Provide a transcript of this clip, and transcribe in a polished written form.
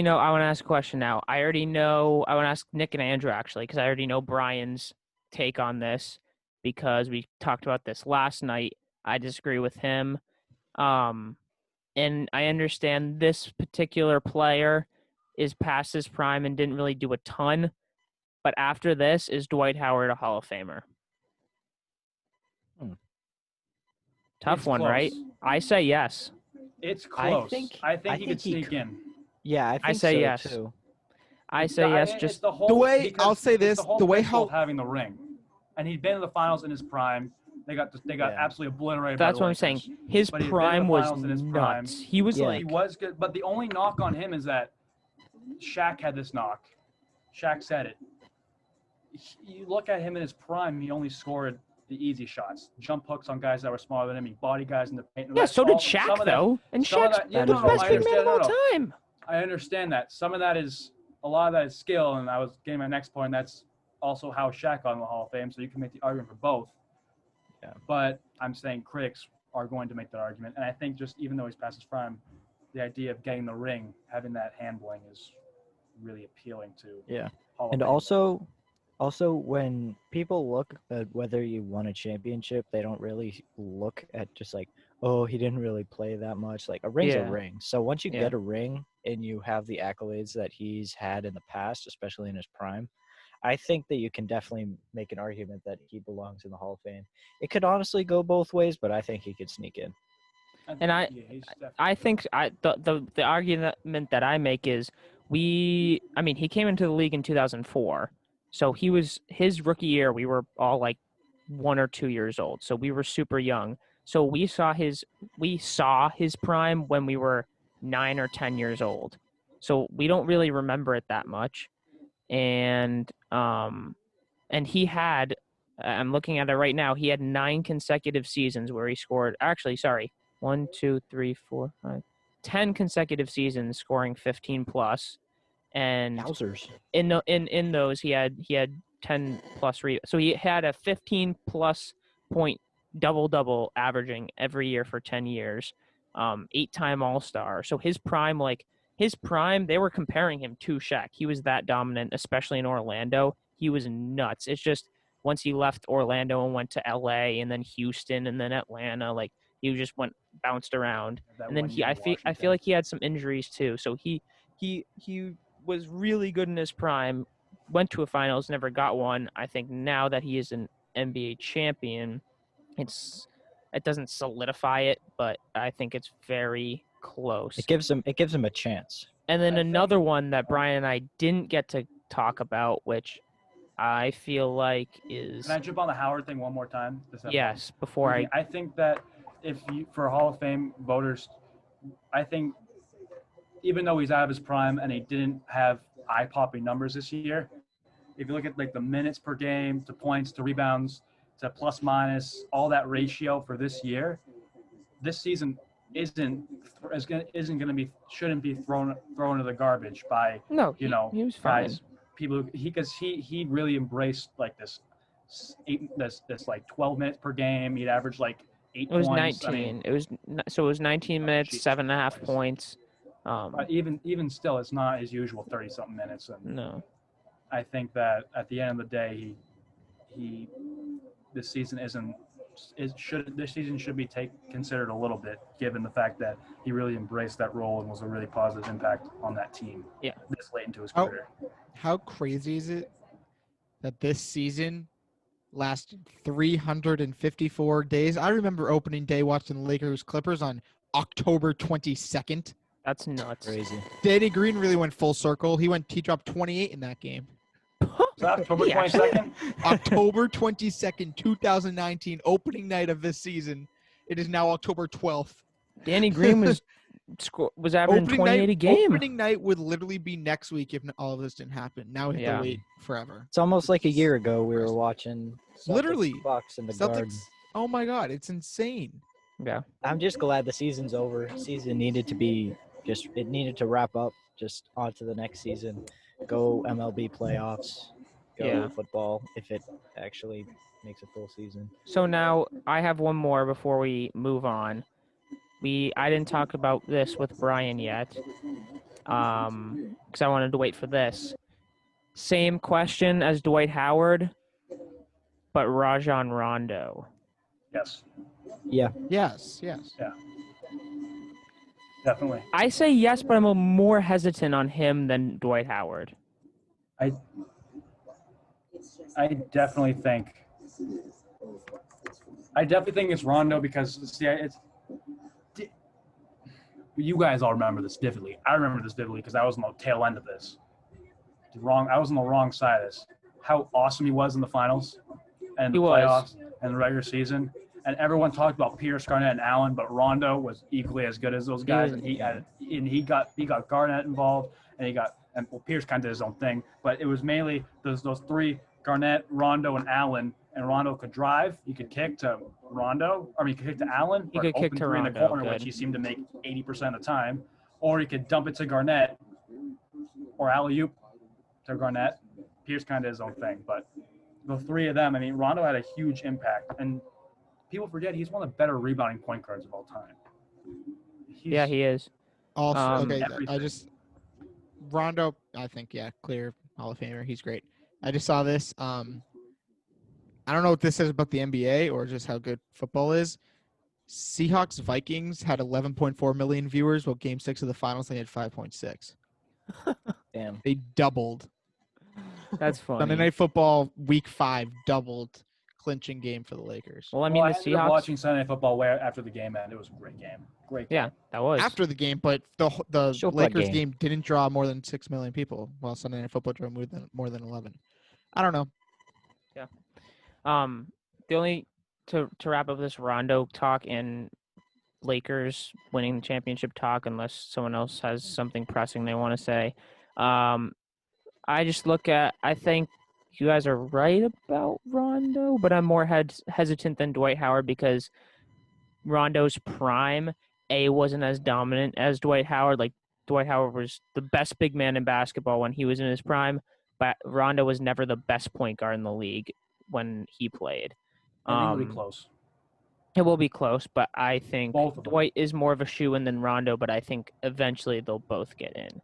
know. I want to ask a question now. I already know. I want to ask Nick and Andrew actually, because I already know Brian's take on this because we talked about this last night. I disagree with him. Um, and I understand this particular player is past his prime and didn't really do a ton. But after this, is Dwight Howard a Hall of Famer? Tough It's one, close. right? I say yes. It's close. I think he could he sneak in. Yeah, I think say so yes. too. I say yes. It's Just the whole The way- because I'll say it's this, the whole the way principle how- of having the ring, and he'd been in the finals in his prime. They got Yeah. absolutely obliterated. that's by what the I'm Lakers. saying. His But he'd been in the prime was finals in his prime. nuts. He was Yeah. like He was good, but the only knock on him is that Shaq had this knock. Shaq said it. You look at him in his prime; he only scored the easy shots, jump hooks on guys that were smaller than him. He body guys in the paint. yeah. So did Shaq though, and some of Shaq's that- yeah, the no, best I big man of all understand. time. I understand that. Some of that is a lot of that is skill, and I was getting my next point. That's also how Shaq got in the Hall of Fame. So you can make the argument for both. Yeah. But I'm saying critics are going to make that argument, and I think just even though he's past his prime, the idea of getting the ring, having that handling, is really appealing to. Yeah. Hall of And Fame. also when people look at whether you won a championship, they don't really look at just like, oh, he didn't really play that much. Like a ring's Yeah. a ring. So once you Yeah. get a ring and you have the accolades that he's had in the past, especially in his prime, I think that you can definitely make an argument that he belongs in the Hall of Fame. It could honestly go both ways, but I think he could sneak in. And He's definitely I think the argument that I make is he came into the league in 2004. So his rookie year, we were all like 1 or 2 years old. So we were super young. So we saw his prime when we were 9 or 10 years old. So we don't really remember it that much. And he had, I'm looking at it right now, he had 9 consecutive seasons where he scored, 1, 2, 3, 4, 5, 10 consecutive seasons scoring 15 plus. And Yowzers. in those he had 10 plus so he had a 15 plus point double averaging every year for 10 years. 8-time all-star. So his prime, they were comparing him to Shaq. He was that dominant, especially in Orlando. He was nuts. It's just once he left Orlando and went to LA and then Houston and then Atlanta, like he just bounced around. that And then one year in I feel Washington. like he had some injuries too. So he was really good in his prime, went to a finals, never got one. I think now that he is an NBA champion, it doesn't solidify it, but I think it's very close. It gives him a chance. And then I think- another one that Brian and I didn't get to talk about, which I feel like is Can I jump on the Howard thing one more time? yes. Before I think that for Hall of Fame voters, I think even though he's out of his prime and he didn't have eye-popping numbers this year, if you look at like the minutes per game, to points, to rebounds, to plus minus, all that ratio for this year, this season shouldn't be thrown into the garbage by he was fine. guys, people because he really embraced like this like 12 minutes per game. He'd average like 8 It was points. 19. It was 19 minutes, Jesus 7.5 Christ. points. But even still, it's not his usual 30-something minutes. And No. I think that at the end of the day, this season should be considered a little bit, given the fact that he really embraced that role and was a really positive impact on that team. Yeah. This late into his Oh. career. How crazy is it that this season lasted 354 days? I remember opening day watching the Lakers Clippers on October 22nd. That's nuts. Crazy. Danny Green really went full circle. He dropped 28 in that game. Was that October Yeah. 22nd? October 22nd, 2019, opening night of this season. It is now October 12th. Danny Green was averaging 28 a game. Opening night would literally be next week if all of this didn't happen. Now we have Yeah. to wait forever. It's almost like a year ago we were watching Celtics Literally, Bucks in the Garden. Celtics. Oh my God, it's insane. Yeah. I'm just glad the season's over. Season needed to wrap up. Just on to the next season. Go MLB playoffs. Go Yeah. football if it actually makes a full season. So now I have one more before we move on. I didn't talk about this with Brian yet. because I wanted to wait for this. Same question as Dwight Howard, but Rajon Rondo. Yes, Yeah. Yes. definitely. I say yes, but I'm more hesitant on him than Dwight Howard. I definitely think it's Rondo because you guys all remember this vividly. I remember this vividly because I was on the tail end of this. I was on the wrong side of this. How awesome he was in the finals and the playoffs and the regular season. And everyone talked about Pierce, Garnett, and Allen, but Rondo was equally as good as those guys. And he got Garnett involved, and Pierce kind of did his own thing. But it was mainly those three: Garnett, Rondo, and Allen. And Rondo could drive. He could kick to he could kick to Allen. He could kick to three Rondo, in the corner, good. which he seemed to make 80% of the time. Or he could dump it to Garnett, or alley-oop to Garnett. Pierce kind of did his own thing, but the three of them. I mean, Rondo had a huge impact, and people forget he's one of the better rebounding point guards of all time. Yeah, he is. Also, okay, everything. Rondo, I think, clear Hall of Famer. He's great. I just saw this. I don't know what this says about the NBA or just how good football is. Seahawks Vikings had 11.4 million viewers, while Game 6 of the finals they had 5.6. Damn. They doubled. That's funny. Sunday Night Football Week 5 doubled, clinching game for the Lakers. Well, I mean, the ended up Seahawks. watching Sunday Night Football after the game ended. It was a great game. Great game. Yeah, that was. After the game, but the Super Lakers game. game didn't draw more than 6 million people, while Sunday Night Football drew more than 11. I don't know. The only to wrap up this Rondo talk and Lakers winning the championship talk, unless someone else has something pressing they want to say. I just I think you guys are right about Rondo, but I'm more hesitant than Dwight Howard because Rondo's prime, wasn't as dominant as Dwight Howard. Like, Dwight Howard was the best big man in basketball when he was in his prime, but Rondo was never the best point guard in the league when he played. I think it'll be close. It will be close, but I think Both of them. Dwight is more of a shoo-in than Rondo, but I think eventually they'll both get in.